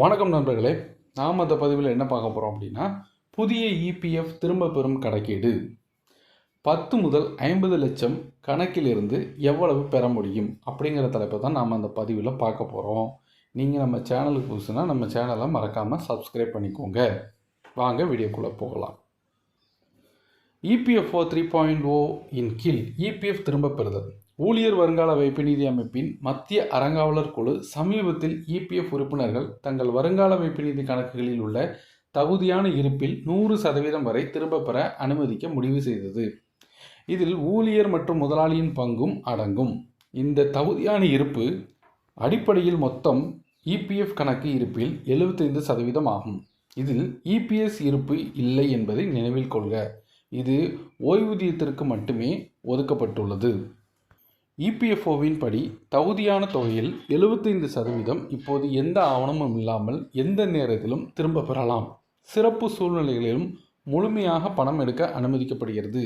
வணக்கம் நண்பர்களே. நாம் அந்த பதிவில் என்ன பார்க்க போகிறோம் அப்படின்னா, புதிய இபிஎஃப் திரும்ப பெறும் கணக்கீடு 10 முதல் 50 லட்சம் கணக்கிலிருந்து எவ்வளவு பெற முடியும் அப்படிங்கிற தலைப்பை தான் நாம் அந்த பதிவில் பார்க்க போகிறோம். நீங்கள் நம்ம சேனலுக்கு புதுசுனா நம்ம சேனலை மறக்காமல் சப்ஸ்கிரைப் பண்ணிக்கோங்க. வாங்க வீடியோக்குள்ளே போகலாம். இபிஎஃப்ஓ 3.0 இன் கீழ் இபிஎஃப் திரும்ப பெறுதல். ஊழியர் வருங்கால வைப்பு நிதி அமைப்பின் மத்திய அறங்காவலர் குழு சமீபத்தில் இபிஎஃப் உறுப்பினர்கள் தங்கள் வருங்கால வைப்பு நிதி கணக்குகளில் உள்ள தகுதியான இருப்பில் 100% வரை திரும்ப பெற அனுமதிக்க முடிவு செய்தது. இதில் ஊழியர் மற்றும் முதலாளியின் பங்கும் அடங்கும். இந்த தகுதியான இருப்பு அடிப்படையில் மொத்தம் இபிஎஃப் கணக்கு இருப்பில் 75% ஆகும். இதில் இபிஎஸ் இருப்பு இல்லை என்பதை நினைவில் கொள்க. இது ஓய்வூதியத்திற்கு மட்டுமே ஒதுக்கப்பட்டுள்ளது. இபிஎஃப்ஓவின் படி தகுதியான தொகையில் 75% இப்போது எந்த ஆவணமும் இல்லாமல் எந்த நேரத்திலும் திரும்ப பெறலாம். சிறப்பு சூழ்நிலைகளிலும் முழுமையாக பணம் எடுக்க அனுமதிக்கப்படுகிறது.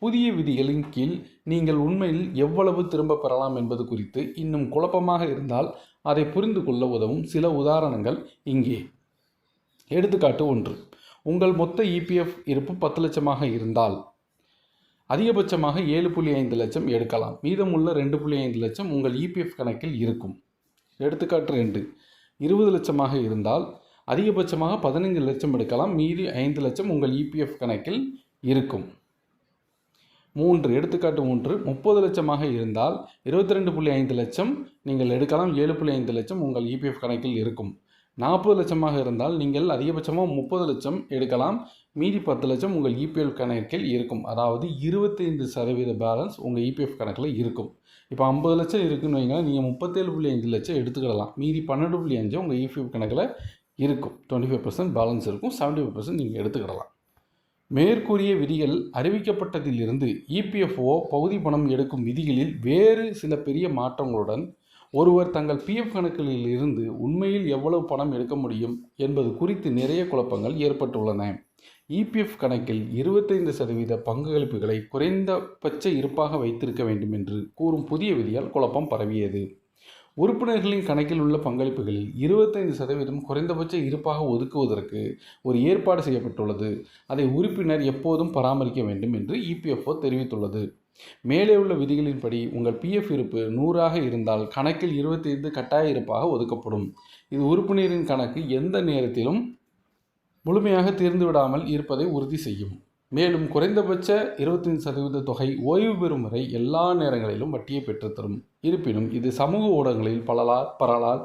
புதிய விதிகளின் கீழ் நீங்கள் உண்மையில் எவ்வளவு திரும்ப பெறலாம் என்பது குறித்து இன்னும் குழப்பமாக இருந்தால் அதை புரிந்து கொள்ள உதவும் சில உதாரணங்கள் இங்கே. எடுத்துக்காட்டு 1. உங்கள் மொத்த இபிஎஃப் இருப்பு 10 லட்சமாக இருந்தால் அதிகபட்சமாக 7.5 லட்சம் எடுக்கலாம். மீதமுள்ள 2.5 லட்சம் உங்கள் இபிஎஃப் கணக்கில் இருக்கும். எடுத்துக்காட்டு 2. 20 லட்சமாக இருந்தால் அதிகபட்சமாக 15 லட்சம் எடுக்கலாம். மீதி 5 லட்சம் உங்கள் இபிஎஃப் கணக்கில் இருக்கும். 3. எடுத்துக்காட்டு 3. 30 லட்சமாக இருந்தால் 22.5 லட்சம் நீங்கள் எடுக்கலாம். 7.5 லட்சம் உங்கள் இபிஎஃப் கணக்கில் இருக்கும். 40 லட்சமாக இருந்தால் நீங்கள் அதிகபட்சமாக 30 லட்சம் எடுக்கலாம். மீதி 10 லட்சம் உங்கள் இபிஎஃப் கணக்கில் இருக்கும். அதாவது 25% பேலன்ஸ் உங்கள் இபிஎஃப் கணக்கில் இருக்கும். இப்போ 50 லட்சம் இருக்குன்னு வைங்களேன், நீங்கள் 37.5 லட்சம் எடுத்துக்கிடலாம். மீதி 12.5 உங்கள் இபிஎஃப் கணக்கில் இருக்கும். 25% பேலன்ஸ் இருக்கும். 75% நீங்கள் எடுத்துக்கிடலாம். மேற்கூறிய விதிகள் அறிவிக்கப்பட்டதிலிருந்து இபிஎஃப்ஓ பகுதி பணம் எடுக்கும் விதிகளில் வேறு சில பெரிய மாற்றங்களுடன் ஒருவர் தங்கள் பிஎஃப் கணக்குகளில் இருந்து உண்மையில் எவ்வளவு பணம் எடுக்க முடியும் என்பது குறித்து நிறைய குழப்பங்கள் ஏற்பட்டுள்ளன. இபிஎஃப் கணக்கில் 25% பங்களிப்புகளை குறைந்தபட்ச இருப்பாக வைத்திருக்க வேண்டும் என்று கூறும் புதிய விதியால் குழப்பம் பரவியது. உறுப்பினர்களின் கணக்கில் உள்ள பங்களிப்புகளில் 25% குறைந்தபட்ச இருப்பாக ஒதுக்குவதற்கு ஒரு ஏற்பாடு செய்யப்பட்டுள்ளது. அதை உறுப்பினர் எப்போதும் பராமரிக்க வேண்டும் என்று இபிஎஃப்ஓ தெரிவித்துள்ளது. மேலே உள்ள விதிகளின்படி உங்கள் பிஎஃப் இருப்பு 100 இருந்தால் கணக்கில் 25 கட்டாய இருப்பாக ஒதுக்கப்படும். இது உறுப்பினரின் கணக்கு எந்த நேரத்திலும் முழுமையாக தீர்ந்துவிடாமல் இருப்பதை உறுதி செய்யும். மேலும் குறைந்தபட்ச 25% தொகை ஓய்வு பெறும் வரை எல்லா நேரங்களிலும் வட்டியை பெற்றுத்தரும். இருப்பினும் இது சமூக ஊடகங்களில் பலரால்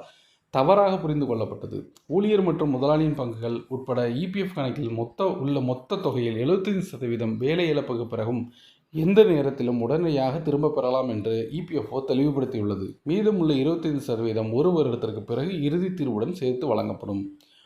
தவறாக புரிந்து கொள்ளப்பட்டது. ஊழியர் மற்றும் முதலாளியின் பங்குகள் உட்பட இபிஎஃப் கணக்கில் மொத்த தொகையில் 75% வேலை இழப்புக்கு பிறகும் எந்த நேரத்திலும் உடனடியாக திரும்ப பெறலாம் என்று இபிஎஃப்ஓ தெளிவுபடுத்தியுள்ளது. மீதமுள்ள 25% ஒரு வருடத்திற்கு பிறகு இறுதி தீர்வுடன் சேர்த்து வழங்கப்படும்.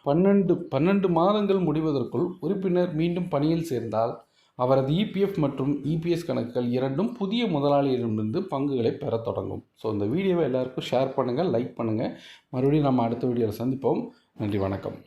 12 மாதங்கள் முடிவதற்குள் உறுப்பினர் மீண்டும் பணியில் சேர்ந்தால் அவரது இபிஎஃப் மற்றும் இபிஎஸ் கணக்குகள் இரண்டும் புதிய முதலாளியிடமிருந்து பங்குகளை பெற தொடங்கும். ஸோ இந்த வீடியோவை எல்லாருக்கும் ஷேர் பண்ணுங்கள், லைக் பண்ணுங்கள். மறுபடியும் நம்ம அடுத்த வீடியோவில் சந்திப்போம். நன்றி, வணக்கம்.